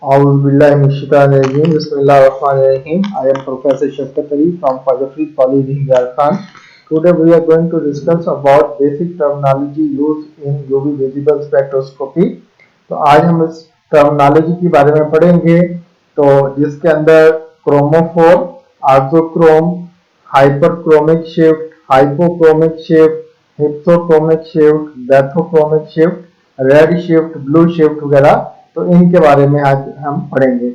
Auzubillahiminash-shaytanir-rajim. Bismillahir-rahmanir-rahim. I am Professor Shafqat Ali from Fazlafreed College, Khan. Today we are going to discuss about basic terminology used in UV visible spectroscopy. तो आज हम इस terminology के बारे में पढ़ेंगे, तो जिसके अंदर क्रोमोफोर, आर्थोक्रोम, hyperchromic shift, hypochromic shift, hypsochromic shift, bathochromic shift, red shift, blue shift वगैरह, तो इनके बारे में आज हम पढ़ेंगे।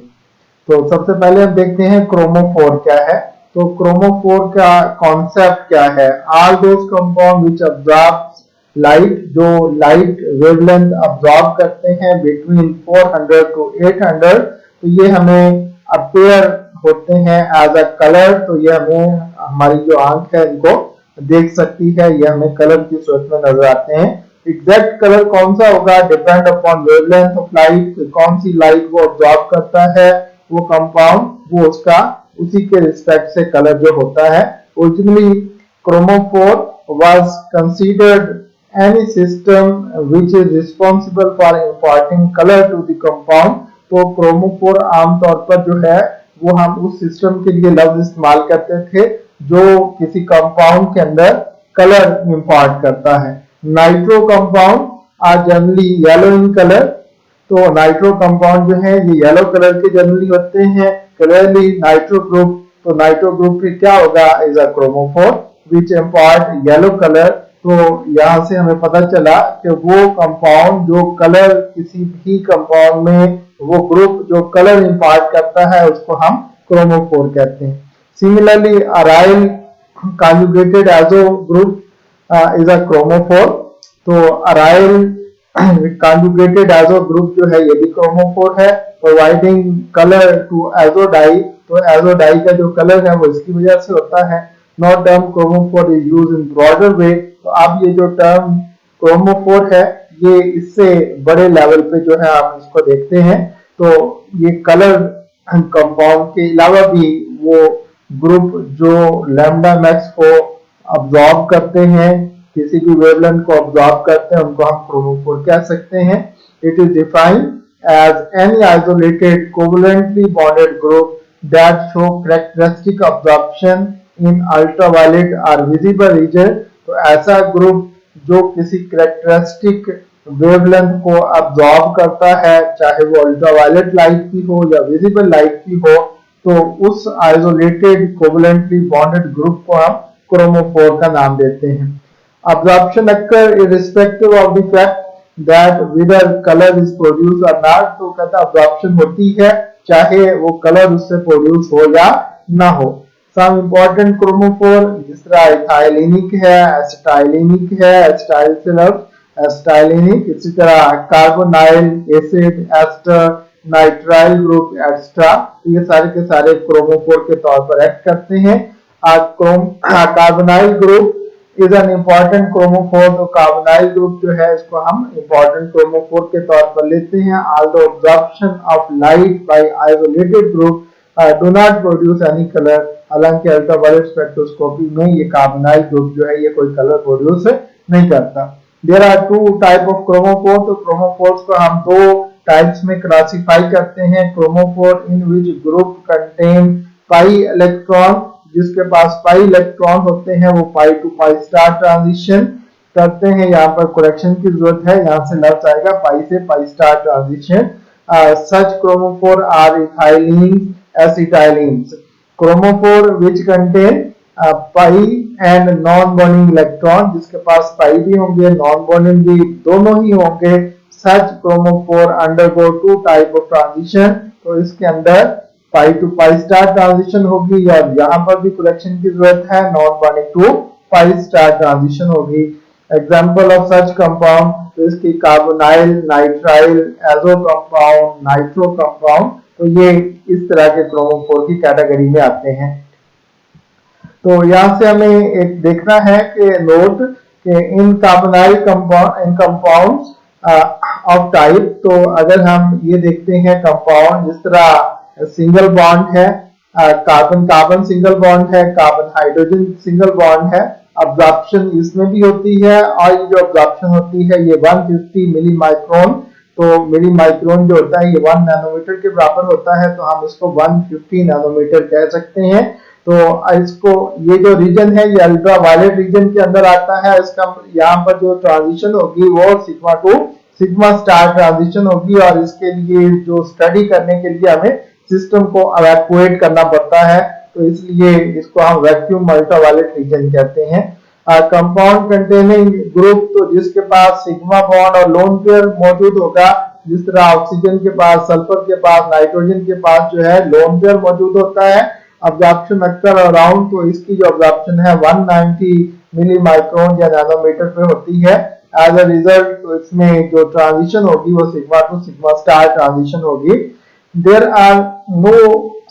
तो सबसे पहले हम देखते हैं क्रोमोफोर क्या है। तो क्रोमोफोर का कॉन्सेप्ट क्या है? Are those compound which absorbs light, जो लाइट वेवलेंथ अब्जॉर्ब करते हैं बिटवीन 400 to 800, तो ये हमें अपीयर होते हैं एज अ कलर। तो ये हमें हमारी जो आंख है इनको देख सकती है, ये हमें कलर की सूरत में नजर आते हैं। एग्जैक्ट कलर कौन सा होगा depend upon wavelength of light, कौन सी लाइट वो ऑब्जॉर्ब करता है वो कंपाउंड, वो उसका उसी के रिस्पेक्ट से कलर जो होता है। Originally chromophore was considered any system which is responsible for imparting color to the compound। तो क्रोमोफोर आमतौर पर जो है वो हम उस सिस्टम के लिए लफ्ज इस्तेमाल करते थे जो किसी कंपाउंड के अंदर कलर इंपार्ट करता है। Nitro compound are generally yellow in colour. तो नाइट्रो कंपाउंड जो है ये येलो कलर के जनरली होते हैं। क्लियरली नाइट्रो ग्रुप, तो नाइट्रो ग्रुप फिर क्या होगा? Is a chromophore which impart yellow colour. तो यहां से हमें पता चला कि वो कंपाउंड जो कलर, किसी भी कंपाउंड में वो ग्रुप जो कलर इंपार्ट करता है उसको हम क्रोमोफोर कहते हैं। Similarly aryl conjugated azo group is a chromophore। तो अराइल conjugated azo group जो है ये भी क्रोमोफोर है, प्रोवाइडिंग कलर टू एजोडाई। तो एजोडाई का जो कलर है वो इसकी वजह से होता है। No term chromophore is use in broader way. तो अब ये जो टर्म क्रोमोफोर है ये इससे बड़े लेवल पे जो है आप इसको देखते हैं। तो ये कलर कंपाउंड के अलावा भी वो ग्रुप जो लैम्डा मैक्स को अब्सॉर्ब करते हैं, किसी भी वेवलेंथ को अब्सॉर्ब करते हैं, उनको हम क्रोमोफोर कह सकते हैं। It is defined as any isolated covalently bonded group that show characteristic absorption in ultraviolet और विजिबल रीजन। तो ऐसा ग्रुप जो किसी कैरेक्टरिस्टिक वेवलेंथ को अब्सॉर्ब करता है, चाहे वो अल्ट्रावायलेट लाइट की हो या विजिबल लाइट की हो, तो उस आइसोलेटेड कोवलेंटली बॉन्डेड ग्रुप को हम क्रोमोफोर का नाम देते हैं। Absorption occur irrespective of the fact that whether colour is produce और नॉट। तो कहता अब्जॉर्प्शन होती है चाहे वो कलर उससे प्रोड्यूस हो या ना हो। सम इंपॉर्टेंट क्रोमोफोर जिस तरह इथाइलिनिक है, एसिटाइलिनिक है, एसिटाइल से लफ्ज एसिटाइलिनिक, इसी तरह carbonyl, acid, ester, nitrile group extra, ये सारे के सारे क्रोमोफोर के तौर पर एक्ट करते हैं। Carbonyl group is an important chromophore. तो कार्बोनाइल ग्रुप जो है इसको हम इंपॉर्टेंट क्रोमोफोर के तौर पर लेते हैं। Although absorption of light by isolated group do not produce any colour. हालांकि अल्ट्रावायलेट स्पेक्ट्रोस्कोपी में ये कार्बोनाइल ग्रुप जो है ये कोई कलर प्रोड्यूस नहीं करता। There are two type of chromophore. तो क्रोमोफोर्स को हम दो टाइप्स में क्लासिफाई करते हैं। Chromophore in which group contain pi electron, जिसके पास पाई इलेक्ट्रॉन होते हैं वो pi to pi star transition करते हैं। यहाँ पर करेक्शन की जरूरत है, यहाँ से लफ्ज आएगा पाई से pi star transition. Such chromophore are ethylene, acetylenes. Chromophore which contain pi and non bonding electron, जिसके पास पाई भी होंगे नॉन बॉन्डिंग भी दोनों ही होंगे। Such chromophore undergo two type of transition। तो इसके अंदर pi to pi star transition होगी और यहाँ पर भी करेक्शन की जरूरत है, non bonding to pi star transition होगी। एग्जाम्पल ऑफ सच कंपाउंड, तो इसकी carbonyl, nitrile, azo compound, nitro compound, तो ये इस तरह के क्रोमोफोर की कैटेगरी में आते हैं। तो यहाँ से हमें एक देखना है कि नोट कि in carbonyl compound, in compounds of type, तो अगर हम ये देखते हैं कंपाउंड जिस तरह सिंगल बॉन्ड है, कार्बन कार्बन सिंगल बॉन्ड है, कार्बन हाइड्रोजन सिंगल बॉन्ड है, अब्जॉर्प्शन इसमें भी होती है और ये जो अब्जॉर्प्शन होती है ये 150 मिली माइक्रोन तो मिली माइक्रोन जो होता है ये 1 नैनोमीटर के बराबर होता है, तो हम इसको 150 नैनोमीटर कह सकते हैं। तो इसको ये जो रीजन है ये अल्ट्रा वायलेट रीजन के अंदर आता है। इसका यहाँ पर जो ट्रांजिशन होगी वो sigma to sigma star transition होगी, और इसके लिए जो स्टडी करने के लिए हमें सिस्टम को इवैक्यूएट करना पड़ता है, तो इसलिए इसको हम वैक्यूम अल्ट्रावायलेट रीजन कहते हैं। कंपाउंड कंटेनिंग ग्रुप, तो जिसके पास सिग्मा बॉन्ड और लोन पेयर मौजूद होगा, जिस तरह ऑक्सीजन के पास, सल्फर के पास, नाइट्रोजन के पास जो है लोन पेयर मौजूद होता है। अब्जॉर्प्शन अक्कर अराउंड, तो इसकी जो अब्जॉर्प्शन है 190 मिली माइक्रोन या नैनोमीटर पे होती है। एज अ रिजल्ट तो इसमें जो ट्रांजिशन होगी वो sigma to sigma star transition होगी। There are no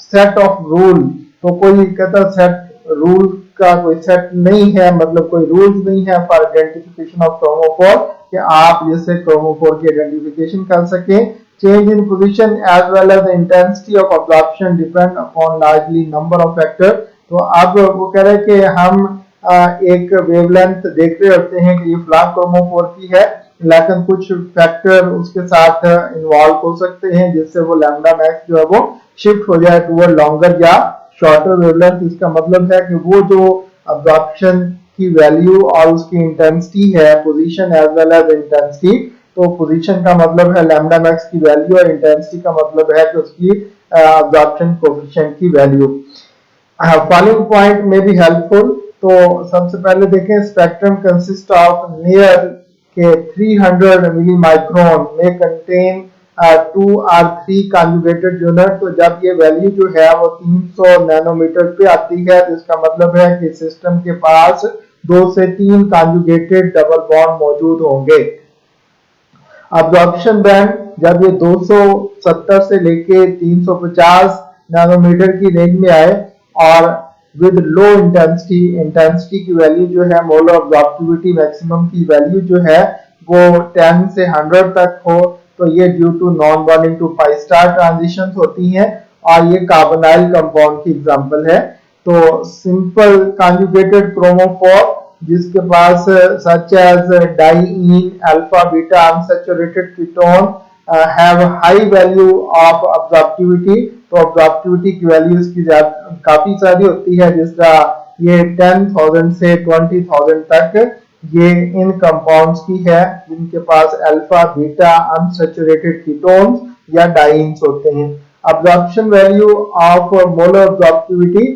set of rule, तो कोई कहता सेट रूल का कोई सेट नहीं है, मतलब कोई रूल्स नहीं है फॉर आइडेंटिफिकेशन ऑफ क्रोमोफोर कि आप जैसे क्रोमोफोर की आइडेंटिफिकेशन कर सकें। Change in position as well as the intensity of absorption depend upon largely number of factor. तो अब वो कह रहे हैं कि हम एक वेवलेंथ देख रहे होते हैं कि ये फ्लैग क्रोमोफोर की है, लेकिन कुछ फैक्टर उसके साथ इन्वॉल्व हो सकते हैं जिससे वो लैम्डा मैक्स जो है वो शिफ्ट हो जाए टुवर्ड लॉन्गर या शॉर्टर वेवलेंथ। इसका मतलब है कि वो जो अब्जॉर्प्शन की वैल्यू और उसकी इंटेंसिटी है, position as well as intensity, तो पोजीशन का मतलब है लैम्डा मैक्स की वैल्यू और इंटेंसिटी का मतलब है कि उसकी अब्जॉर्प्शन कोएफिशिएंट की वैल्यू। फॉलोइंग पॉइंट में बी हेल्पफुल। तो सबसे पहले देखें, स्पेक्ट्रम कंसिस्ट ऑफ नियर के 300 मिली माइक्रोन में कंटेन 2 और 3 कॉन्जुगेटेड यूनिट। तो जब ये वैल्यू जो है वो 300 नैनोमीटर पे आती है, तो इसका मतलब है कि सिस्टम के पास 2 से 3 कॉन्जुगेटेड डबल बॉन्ड मौजूद होंगे। अब्जॉर्प्शन बैंड जब ये 270 से लेके 350 नैनोमीटर की रेंज में आए और विद लो इंटेंसिटी की वैल्यू जो है, मोलर अब्जॉर्प्टिविटी मैक्सिमम की वैल्यू जो है वो 10 से 100 तक हो, तो ये due to non bonding to pi star transition होती हैं, और ये कार्बोनाइल कंपाउंड की एग्जांपल है। तो सिंपल कॉन्जुगेटेड क्रोमोफोर जिसके पास such as diene alpha beta unsaturated ketone have high value of absorptivity, तो अब्जॉर्प्टिविटी की वैल्यू इसकी काफी सारी होती है, जिस तरह ये 10,000 से 20,000 तक ये इन कंपाउंड्स की है जिनके पास अल्फा बीटा अनसैचुरेटेड कीटोन्स या डाइईन्स होते हैं। Absorption value of molar absorptivity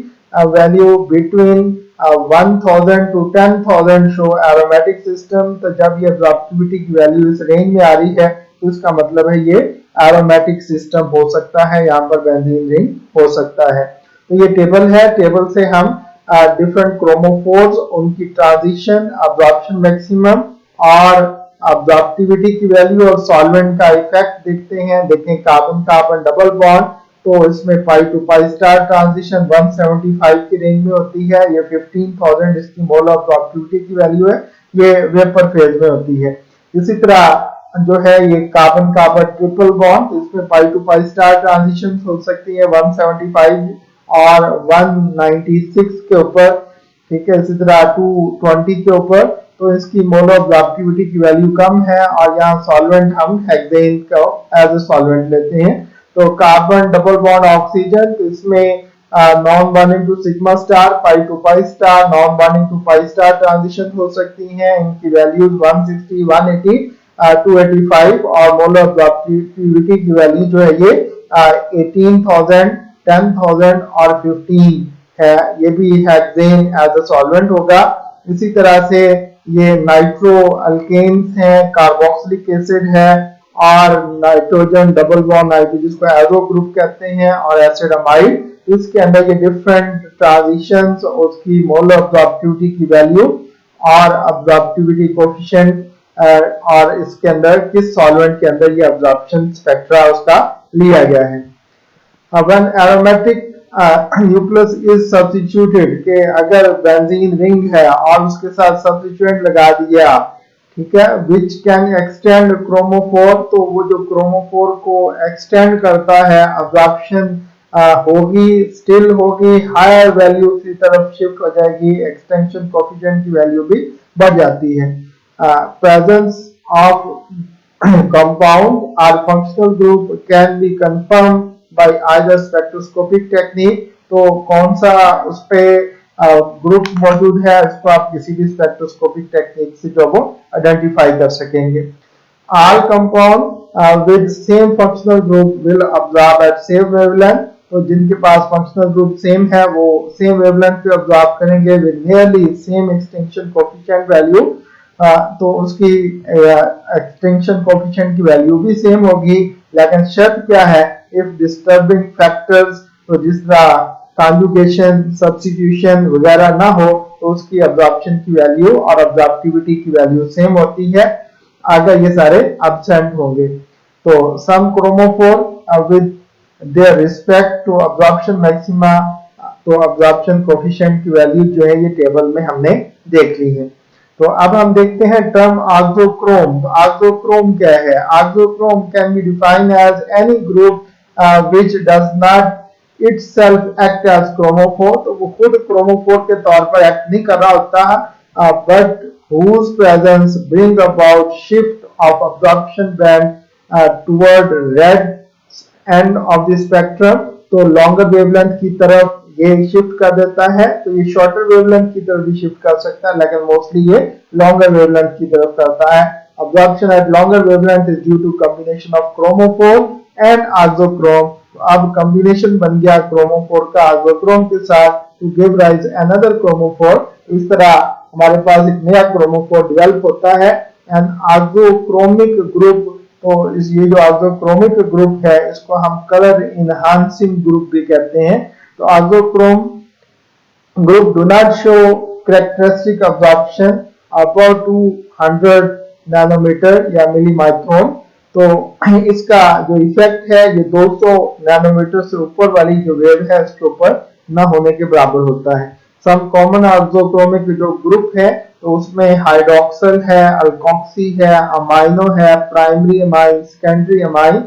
value between 1000 to 10,000 show aromatic system. तो जब ये अब्जॉर्प्टिविटी की वैल्यू इस रेंज में आ रही है तो इसका मतलब है ये एरोमेटिक सिस्टम हो सकता है, यहाँ पर बेंजीन रिंग हो सकता है। तो ये टेबल है, टेबल से हम डिफरेंट क्रोमोफोर्स, उनकी ट्रांजिशन, अब्जॉर्प्शन मैक्सिमम और अब्जॉर्प्टिविटी की वैल्यू और सॉल्वेंट का इफेक्ट देखते हैं। देखें कार्बन कार्बन डबल बॉन्ड, तो इसमें पाई टू पाई स्टार ट्रांजिशन 175 की रेंज में होती है, ये 15,000 इसकी मोलर अब्जॉर्प्टिविटी की वैल्यू है, ये वेपर फेज में होती है। इसी तरह जो है ये कार्बन कार्बन ट्रिपल बॉन्ड, तो इसमें पाई टू पाई स्टार ट्रांजिशन हो सकती है 175 और 196 के ऊपर, ठीक है। इसी तरह 220 के ऊपर, तो इसकी मोलर अब्जॉर्प्टिविटी की वैल्यू कम है, और यहाँ सॉल्वेंट हम हेक्सेन को एज ए सॉल्वेंट लेते हैं। तो कार्बन डबल बॉन्ड ऑक्सीजन, तो इसमें non bonding to sigma star, pi to pi star, non bonding to pi star transition हो सकती हैं, इनकी वैल्यूज 160, 180, 285 और मोलर अब्जॉर्प्टिविटी की वैल्यू जो है ये 18,000, 10,000 और 15 है, ये भी हेक्सेन एज अ सॉल्वेंट होगा। इसी तरह से ये नाइट्रो अल्केन्स हैं, कार्बोक्सिलिक एसिड है और नाइट्रोजन डबल बॉन्ड नाइट्रोजन जिसको एरो ग्रुप कहते हैं और एसिड अमाइड, इसके अंदर ये डिफरेंट ट्रांजिशंस, उसकी मोलर अब्जॉर्प्टिविटी की वैल्यू और अब्जॉर्प्टिविटी कोएफिशिएंट और इसके अंदर किस सॉल्वेंट के अंदर ये अब्जॉर्प्शन स्पेक्ट्रा उसका लिया गया है। When aromatic nucleus is substituted, के अगर बेंजीन रिंग है और उसके साथ सब्स्टिट्यूएंट लगा दिया, ठीक है, विच कैन एक्सटेंड क्रोमोफोर, तो वो जो क्रोमोफोर को एक्सटेंड करता है, अब्जॉर्प्शन होगी, स्टिल होगी, हायर वैल्यू की तरफ शिफ्ट हो जाएगी, एक्सटेंशन कोएफिशिएंट की वैल्यू भी बढ़ जाती है। Presence of compound or functional group can be confirmed by either spectroscopic technique। तो कौन सा उस पे ग्रुप मौजूद है इसको आप किसी भी स्पेक्ट्रोस्कोपिक टेक्निक से जो वो आइडेंटिफाई कर सकेंगे। All compound with same functional group will absorb at same wavelength। तो जिनके पास फंक्शनल ग्रुप सेम है वो सेम वेवलेंथ पे ऑब्जॉर्व करेंगे with nearly same extinction coefficient value. तो उसकी एक्सटिंक्शन कोएफिशिएंट की वैल्यू भी सेम होगी, लेकिन शर्त क्या है, इफ डिस्टर्बिंग फैक्टर्स, तो जिस तरह कॉन्जुगेशन, सब्स्टिट्यूशन वगैरह ना हो तो उसकी अब्जॉर्प्शन की वैल्यू और अब्जॉर्प्टिविटी की वैल्यू सेम होती है, अगर ये सारे एब्सेंट होंगे। तो some chromophore with their respect to absorption maxima, तो अब्जॉर्प्शन कोएफिशिएंट की वैल्यू जो है ये टेबल में हमने देख ली है। तो अब हम देखते हैं टर्म ऑक्सोक्रोम। ऑक्सोक्रोम क्या है? Auxochrome can be defined as any group which does not itself act as chromophore. तो वो खुद क्रोमोफोर के तौर पर एक्ट नहीं कर रहा होता, but whose presence bring about shift of absorption band toward red end of the spectrum। तो लॉन्गर वेवलेंथ की तरफ ये शिफ्ट कर देता है, तो ये शॉर्टर वेवलेंथ की तरफ भी शिफ्ट कर सकता है, लेकिन मोस्टली ये लॉन्गर वेवलेंथ की तरफ करता है। Absorption at longer wavelength is due to combination of chromophore and auxochrome. अब कॉम्बिनेशन बन गया क्रोमोफोर का ऑक्सोक्रोम के साथ to give rise another chromophore. इस तरह हमारे पास एक नया क्रोमोफोर डेवलप होता है। एंड ऑक्सोक्रोमिक ग्रुप, तो इस ये जो ऑक्सोक्रोमिक ग्रुप है इसको हम कलर इनहांसिंग ग्रुप भी कहते हैं। तो auxochrome group do not show characteristic absorption above 200 nanometre या मिलीमाइक्रोन। तो इसका जो इफेक्ट है ये 200 नैनोमीटर से ऊपर वाली जो वेव है इसके ऊपर न होने के बराबर होता है। सम कॉमन ऑक्सोक्रोमिक जो ग्रुप है तो उसमें हाइड्रोक्सल है, अल्कोक्सी है, अमाइनो है, primary amine, secondary amine,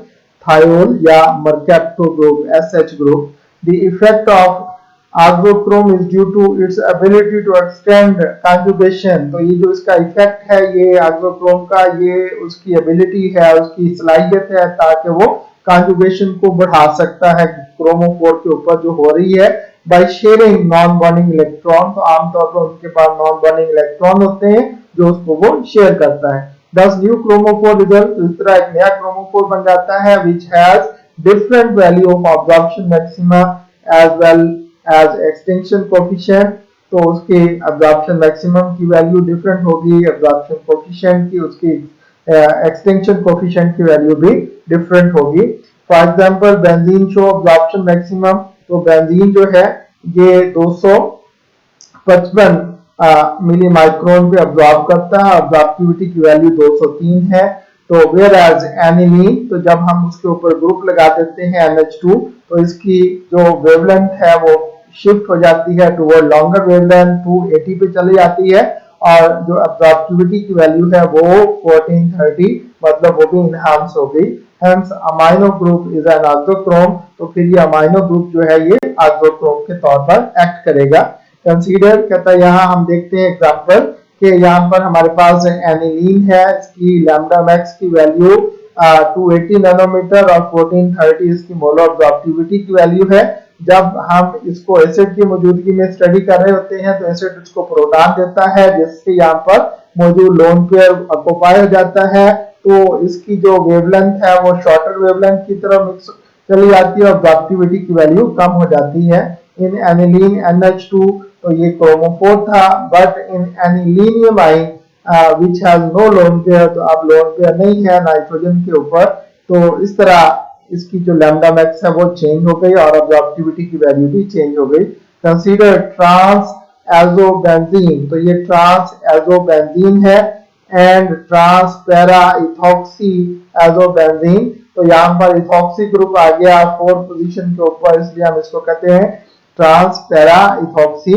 thiol या mercapto group, SH group. The effect of auxochrome is due to its ability to extend conjugation. तो ये जो इसका इफेक्ट है ये ऑक्सोक्रोम का, ये उसकी एबिलिटी है, उसकी सलाहियत है ताकि वो कॉन्जुगेशन को बढ़ा सकता है क्रोमोफोर के ऊपर जो हो रही है by sharing non bonding electron. तो आमतौर पर उनके पास नॉन बॉन्डिंग इलेक्ट्रॉन होते हैं जो उसको वो शेयर करता है। 10 न्यू क्रोमोफोर रिजल्ट, इस तरह एक नया क्रोमोफोर बन जाता है which has different value of absorption maxima as well as extinction coefficient। तो उसके absorption maximum की वैल्यू डिफरेंट होगी, absorption coefficient की, उसकी extinction coefficient की वैल्यू भी डिफरेंट होगी। For example benzene show absorption maximum, तो बेंजीन जो है ये 255 मिली माइक्रोन पे अब्जॉर्ब करता है, अब्जॉर्प्टिविटी की वैल्यू 203 है। तो वेयर एज एनिलीन, तो जब हम उसके ऊपर ग्रुप लगा देते हैं NH2 तो इसकी जो वेवलेंथ है वो शिफ्ट हो जाती है टुवर्ड लॉन्गर वेवलेंथ, 280 पे चली जाती है, और जो अब्जॉर्प्टिविटी की वैल्यू है वो 1430, मतलब वो भी इनहांस हो गई। Hence amino group is an auxochrome. तो फिर ये अमाइनो ग्रुप जो है ये ऑक्सोक्रोम के तौर पर एक्ट करेगा। कंसीडर कहता है, यहाँ हम देखते हैं एग्जांपल कि यहाँ पर हमारे पास एनिलीन है, इसकी लैम्डा मैक्स की वैल्यू 280 नैनोमीटर और 1430 इसकी मोलर अब्जॉर्प्टिविटी की वैल्यू है। जब हम इसको एसिड की मौजूदगी में स्टडी कर रहे होते हैं तो एसिड इसको प्रोटॉन देता है जिससे यहाँ पर मौजूद लोन पेयर ऑक्युपाई हो जाता है। तो इसकी जो वेवलेंथ है वो शॉर्टर वेवलेंथ की तरफ मिक्स चली जाती है और अब्जॉर्प्टिविटी की वैल्यू कम हो जाती है। इन एनिलीन NH2 तो ये क्रोमोफोर था, but in anilinium ion which has no lone pair, तो अब लोन पेयर नहीं है नाइट्रोजन के ऊपर, तो इस तरह इसकी जो लैम्डा मैक्स है वो चेंज हो गई और अब्जॉर्प्टिविटी की वैल्यू भी चेंज हो गई। कंसीडर ट्रांस एजोबेंजीन, तो ये ट्रांस एजोबेंजीन है, and trans para ethoxy azobenzene. तो यहाँ पर इथॉक्सी ग्रुप आ गया 4th पोजीशन के ऊपर, इसलिए हम इसको कहते हैं ट्रांस पैरा इथॉक्सी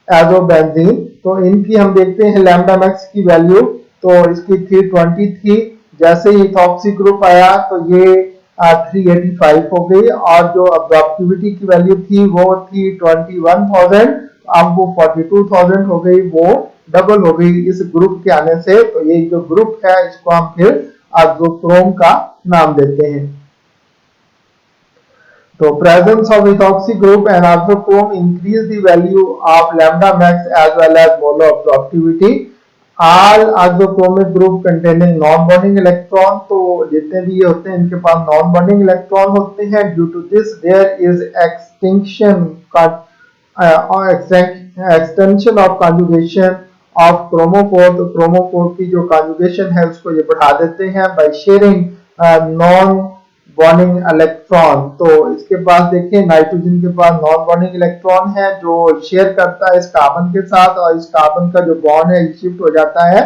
एजोबेंजीन। तो इनकी हम देखते हैं लैम्डा मैक्स की वैल्यू, तो इसकी 320 थी, जैसे ही इथॉक्सी ग्रुप आया तो ये 385 हो गई, और जो अब्जॉर्प्टिविटी की वैल्यू थी वो थी 21,000, अब वो 42,000 हो गई, वो डबल हो गई इस ग्रुप के आने से। तो ये जो ग्रुप है इसको हम फिर ऑक्सोक्रोम का नाम देते हैं। तो presence of ethoxy group and oxochrome increase the value of lambda max as well as molar absorptivity. All oxochromic group containing non-bonding electron, तो जितने भी ये होते हैं इनके पास non-bonding electron होते हैं। Due to this there is extension of conjugation of chromophore। तो chromophore की जो conjugation है उसको ये बढ़ा देते हैं by sharing non bonding electron. तो इसके पास देखिए नाइट्रोजन के पास नॉन बॉन्डिंग इलेक्ट्रॉन है जो शेयर करता है इस कार्बन के साथ, और इस कार्बन का जो बॉन्ड है शिफ्ट हो जाता है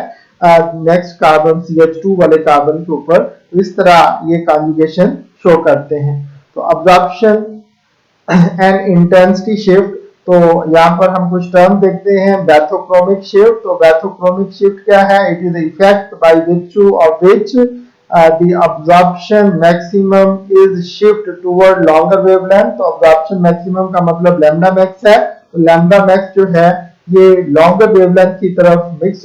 नेक्स्ट कार्बन CH2 वाले कार्बन के ऊपर। इस तरह ये कॉन्जुगेशन शो करते हैं। तो अब्जॉर्प्शन एंड इंटेंसिटी शिफ्ट, तो यहाँ पर हम कुछ टर्म देखते हैं। बैथोक्रोमिक शिफ्ट, तो बैथोक्रोमिक शिफ्ट क्या है? It is effect bye virtue of which the absorption maximum is shift toward longer wavelength। तो absorption maximum का मतलब lambda max है। तो lambda max जो है ये longer wavelength की तरफ मिक्स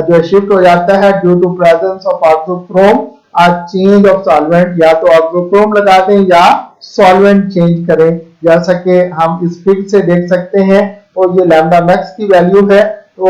जो शिफ्ट हो जाता है due to presence of oxochrome or change of solvent। या तो oxochrome लगा दें या solvent चेंज करें, जैसा कि हम इस फिगर से देख सकते हैं। तो ये lambda max की वैल्यू है। तो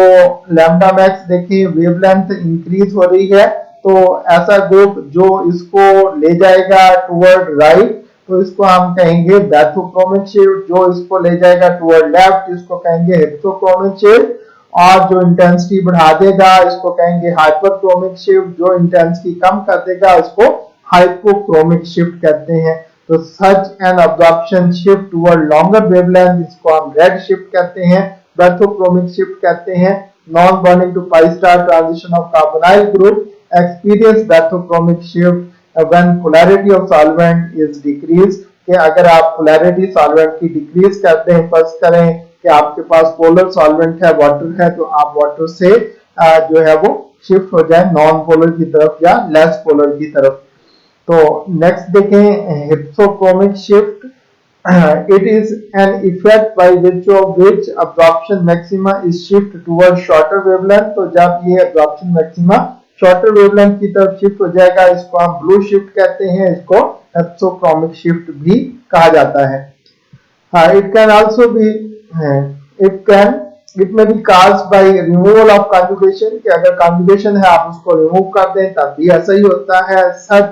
lambda max देखिए वेवलेंथ इंक्रीज हो रही है, तो ऐसा ग्रुप जो इसको ले जाएगा टुवर्ड राइट तो इसको हम कहेंगे बैथोक्रोमिक शिफ्ट, जो इसको ले जाएगा टुवर्ड लेफ्ट इसको कहेंगे हेक्सोक्रोमिक शिफ्ट, और जो इंटेंसिटी बढ़ा देगा इसको कहेंगे हाइपरक्रोमिक शिफ्ट, जो इंटेंसिटी कम कर देगा इसको हाइपोक्रोमिक शिफ्ट कहते हैं। तो such an absorption shift toward longer wavelength इसको हम रेड शिफ्ट कहते हैं, बैथोक्रोमिक शिफ्ट कहते हैं। Non bonding to pi star transition of carbonyl group experience bathochromic shift when polarity of solvent is decreased। कि अगर आप polarity solvent की डिक्रीज करते हैं, फर्स्ट करें कि आपके पास पोलर सॉल्वेंट है वाटर है, तो आप वाटर से जो है वो शिफ्ट हो जाए नॉन पोलर की तरफ या लेस पोलर की तरफ। तो नेक्स्ट देखें hypsochromic shift. It is an effect by virtue of which absorption maxima is shift towards shorter wavelength। तो जब ये absorption maxima शॉर्टर वेवलेंथ की तरफ शिफ्ट हो जाएगा इसको हम ब्लू शिफ्ट कहते हैं, इसको एक्सोक्रोमिक शिफ्ट भी कहा जाता है। It can also be it may be caused by removal of conjugation, कि अगर कॉन्जुगेशन है आप उसको रिमूव कर दें तब भी ऐसा ही होता है। Such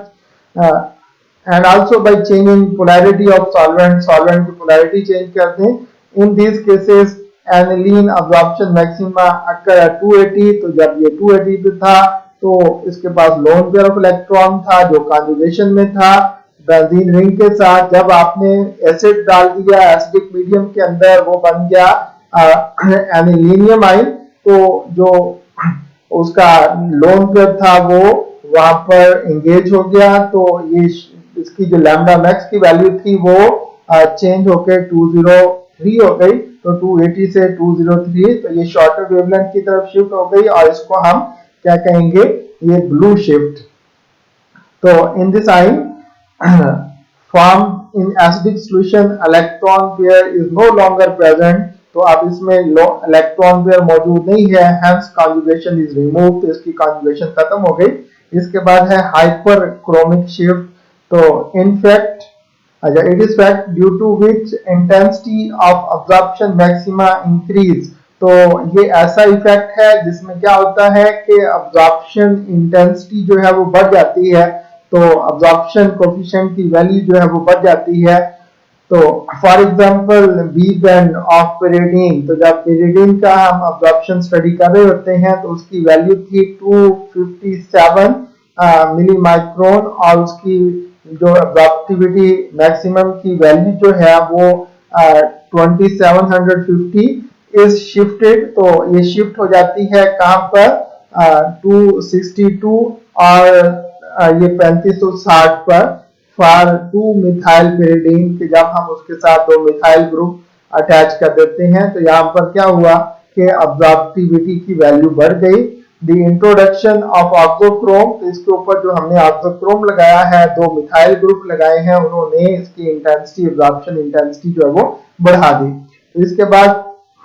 and also by changing polarity of solvent, solvent की पोलैरिटी चेंज कर दें। In these cases aniline absorption maxima occur 280। तो जब ये 280 पे था तो इसके पास लोन पेयर ऑफ इलेक्ट्रॉन था जो कॉन्जुगेशन में था बेंजीन रिंग के साथ। जब आपने एसिड डाल दिया एसिडिक मीडियम के अंदर वो बन गया एनिलीनियम आइन, तो जो उसका लोन पेयर था वो वहां पर एंगेज हो गया। तो ये इसकी जो लैम्डा मैक्स की वैल्यू थी वो चेंज होकर 203 हो गई। तो 280 से 203, तो ये शॉर्टर वेवलेंथ की तरफ शिफ्ट हो गई और इसको हम क्या कहेंगे? ये ब्लू शिफ्ट। तो in this ion form in acidic solution electron pair is no longer present. तो अब इसमें इलेक्ट्रॉन पेयर मौजूद नहीं है, हेंस कॉन्जुगेशन इज रिमूव। तो इसकी कॉन्जुगेशन खत्म हो गई। इसके बाद है हाइपरक्रोमिक शिफ्ट। तो in fact it is fact due to which intensity of absorption maxima increase. तो ये ऐसा इफेक्ट है जिसमें क्या होता है कि अब्जॉर्प्शन इंटेंसिटी जो है वो बढ़ जाती है, तो अब्जॉर्प्शन कोफिशिएंट की वैल्यू जो है वो बढ़ जाती है। तो for example B band of pyridine, तो जब पेरिडीन का हम अब्जॉर्प्शन स्टडी कर रहे होते हैं तो उसकी वैल्यू थी 257 मिली माइक्रोन, और उसकी जो अब्जॉर्प्टिविटी मैक्सिमम की वैल्यू जो है वो 2750 इज शिफ्टेड। तो ये शिफ्ट हो जाती है कहां पर? 262 और ये 3560 पर फॉर 2 मिथाइल पेरिडीन के जब हम उसके साथ 2 मिथाइल ग्रुप अटैच कर देते हैं तो यहाँ पर क्या हुआ कि अब्जॉर्प्टिविटी की वैल्यू बढ़ गई। द इंट्रोडक्शन ऑफ ऑक्सोक्रोम, तो इसके ऊपर जो हमने ऑक्सोक्रोम लगाया है 2 मिथाइल ग्रुप लगाए हैं, उन्होंने इसकी इंटेंसिटी अब्जॉर्प्शन इंटेंसिटी जो है वो बढ़ा दी। तो इसके बाद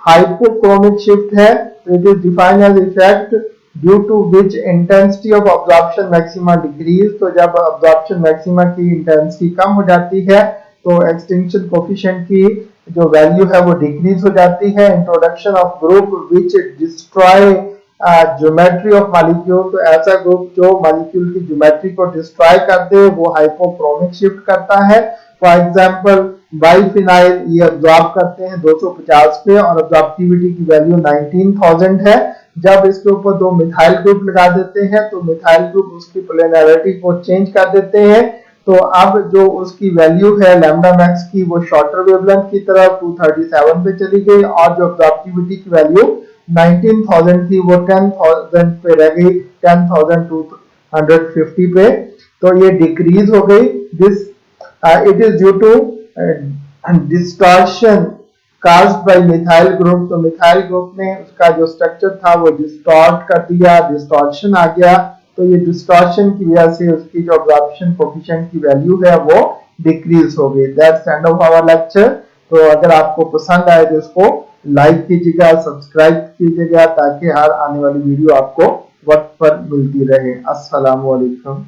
हाइपोक्रोमिक शिफ्ट है। तो it is defined as effect due to which intensity of absorption maxima decrease. तो जब अब्जॉर्प्शन मैक्सिमा की इंटेंसिटी कम हो जाती है तो एक्सटिंक्शन कोफिशिएंट की जो वैल्यू है वो डिक्रीज हो जाती है। Introduction of group which destroy geometry of molecule. तो ऐसा ग्रुप जो मॉलिक्यूल की ज्योमेट्री को डिस्ट्रॉय कर दे वो हाइपोक्रोमिक शिफ्ट करता है। फॉर एग्जांपल बाइफिनाइल ये अब्जॉर्ब करते हैं 250 पे और अब्जॉर्प्टिविटी की वैल्यू 19,000 है। जब इसके ऊपर दो मिथाइल ग्रुप लगा देते हैं तो मिथाइल ग्रुप उसकी पोलैरिटी को चेंज कर देते हैं। तो अब जो उसकी वैल्यू है लैम्डा मैक्स की वो शॉर्टर वेवलेंथ की तरफ 237 पे चली गई और जो अब्जॉर्प्टिविटी की वैल्यू 19,000 थी वो 10,000 पे रह गई, 10,250 पे। तो ये डिक्रीज हो गई। This it is due to distortion caused by methyl group. तो मिथाइल ग्रुप ने उसका जो स्ट्रक्चर था वो डिस्टॉर्ट कर दिया, डिस्टॉर्शन आ गया। तो ये डिस्टॉर्शन की वजह से उसकी जो अब्जॉर्प्शन कोफिशिएंट की वैल्यू है वो डिक्रीज हो गई। That's end of our lecture. तो अगर आपको पसंद आए तो इसको लाइक कीजिएगा, सब्सक्राइब कीजिएगा ताकि हर आने वाली वीडियो आपको वक्त पर मिलती रहे। अस्सलाम वालेकुम।